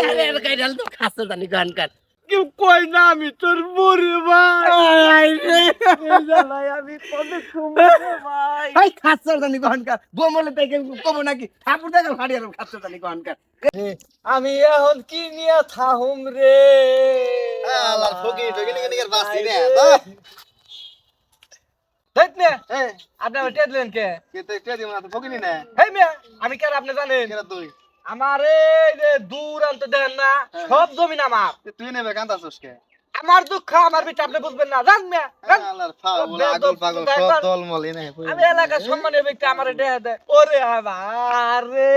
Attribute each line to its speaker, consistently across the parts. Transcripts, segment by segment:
Speaker 1: আরে আরে কাইডাল তো খাচ্ছে জানি গানকার
Speaker 2: কেউ কই না আমি তোর বরে ভাই
Speaker 1: আই রে
Speaker 2: এই জ্বালায় আমি কবে ঘুমাবো ভাই
Speaker 1: ভাই খাচ্ছে জানি গানকার গোমলে থেকে কব নাকি ঠাকুর দেখা ফাড়িয়ে খাচ্ছে জানি গানকার
Speaker 2: আমি এখন কি নিয়ে থাহুম রে
Speaker 1: আলার ফকির ফকির নিকে বাসি রে
Speaker 2: দেখ না
Speaker 1: হ্যাঁ
Speaker 2: আপনি আমার টেট দিলেন কে
Speaker 1: কেতে কে দিম না তো ফকিনি না
Speaker 2: হেই মিয়া আমি কেন আপনি জানেন
Speaker 1: কেরা তুই
Speaker 2: আমার এই যে দূরান্ত দেন না সব জমিন আমার
Speaker 1: তুই নেবে কান্দাছস কে
Speaker 2: আমার দুঃখ আমার বিটা আপনি বুঝবেন না জান মিয়া জান।
Speaker 1: আলার পাগল আগল পাগল সব দলমল এনে
Speaker 2: আমি এলাকার সম্মানের ব্যক্তি আমার এটা দেয় ওরে আমার রে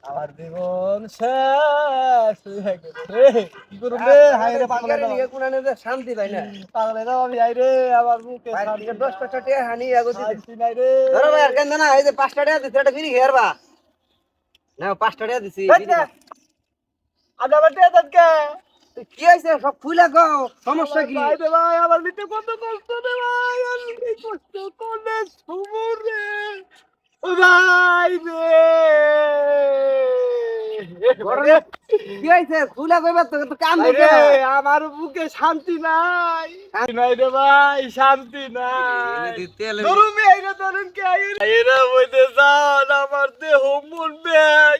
Speaker 2: আমার জীবন শেষ হয়ে গেছে রে কি করব রে হায় রে পাগল
Speaker 1: নিকে কোনানে শান্তি পাই না
Speaker 2: পাগল রে আমি হায় রে আমার মুখে শান্তি
Speaker 1: 10 টাকা টাকা হানি আগো দিতে
Speaker 2: শান্তি নাই রে
Speaker 1: ধরো ভাই আর কেন না এই যে 5 টাকা দিছি এটা ফিরি হেরবা না 5 টাকা দিছি
Speaker 2: আপনি আমার টেট দেন কে
Speaker 1: কি হইছে সব ফুলা গো সমস্যা কি
Speaker 2: ভাই রে ভাই আমার ভিতরে কত কষ্ট রে ভাই আমি এই কষ্ট কোনে সুমুর রে ও ভাই রে
Speaker 1: কি হইছে ফুলা কইবা তো কাম
Speaker 2: আরে
Speaker 1: দিছে
Speaker 2: আমার বুকে শান্তি নাই নাই রে ভাই শান্তি নাই ধরুন এইরা ধরুন কে এইরা বইতে যান আমার দেহ মন ব্যাগ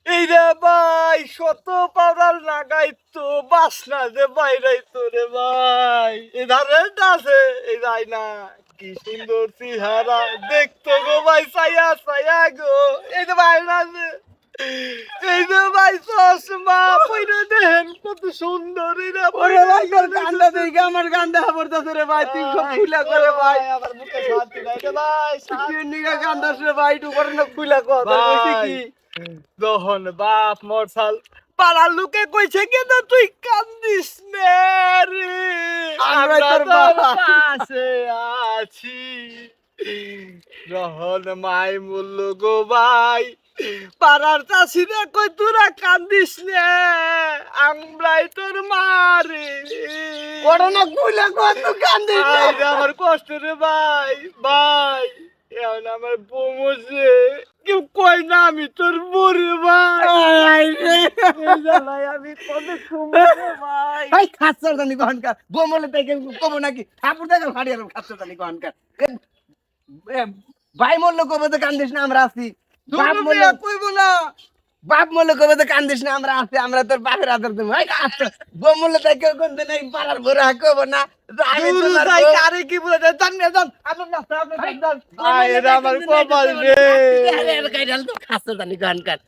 Speaker 2: এইরা ভাই শত পাউডার লাগাই তো বাসনা যে বাইরাই তো রে ভাই এই ধারেটা আছে এই যাই না কি সুন্দর চেহারা দেখতো গো ভাই ছায়া ছায়া গো এই যে বাইরে আছে এই যে ভাই চশমা পইরা দেখেন কত সুন্দর এরা
Speaker 1: ওরে ভাই তোর গান্ডা দেখে আমার গান্ডা পড়তাছে রে ভাই তুই সব ফুলা করে ভাই
Speaker 2: আমার মুখে শান্তি নাই রে ভাই
Speaker 1: কি নিগা গান্ডাস রে ভাই তুই করে না ফুলা কর তোর কইছে কি
Speaker 2: দহন বাপ মরসাল পাড়ার লোকে কইছে কেন তুই কান্দিস নে রে
Speaker 1: আমরা
Speaker 2: আমরা
Speaker 1: তোর
Speaker 2: তোর
Speaker 1: বাপ।
Speaker 2: পাশে আছি রহন মাই মূল্য গো ভাই পাড়ার চাষিরা কই তোরা কান্দিস নে আমরাই তোর মারে
Speaker 1: করে না ফুলা কর তুই কান্দিস না।
Speaker 2: আরে আমার কষ্ট রে ভাই ভাই এখন আমার বমসে কেউ কই না আমি তোর বরে ভাই
Speaker 1: আই রে
Speaker 2: এই জ্বালায় আমি কবে ঘুমাবো ভাই
Speaker 1: ভাই খাচ্ছে জানি গানকার গোমলে থেকে কব নাকি ঠাকুর দেখা ফাড়িয়ে খাচ্ছে জানি গানকার ভাই মরলো কবে তো কান্দিস না আমরা আছি বাপ মরলো
Speaker 2: কইবো না
Speaker 1: বাপ মরলো কবে তো কান্দিস না আমরা আছি আমরা তোর বাপের আদর দেবো ভাই আচ্ছা গোমলে থেকে কোন দিন এই পাড়ার ভরে কব না যে আমি
Speaker 2: দুরু
Speaker 1: তোমার
Speaker 2: যাই
Speaker 1: বউ।
Speaker 2: কারে কি বলে দেন জান না জান আপনার না আপনার জান আয় রে আমার কপাল রে
Speaker 1: আরে আরে কাইডাল তো খাচ্ছে জানি গানকার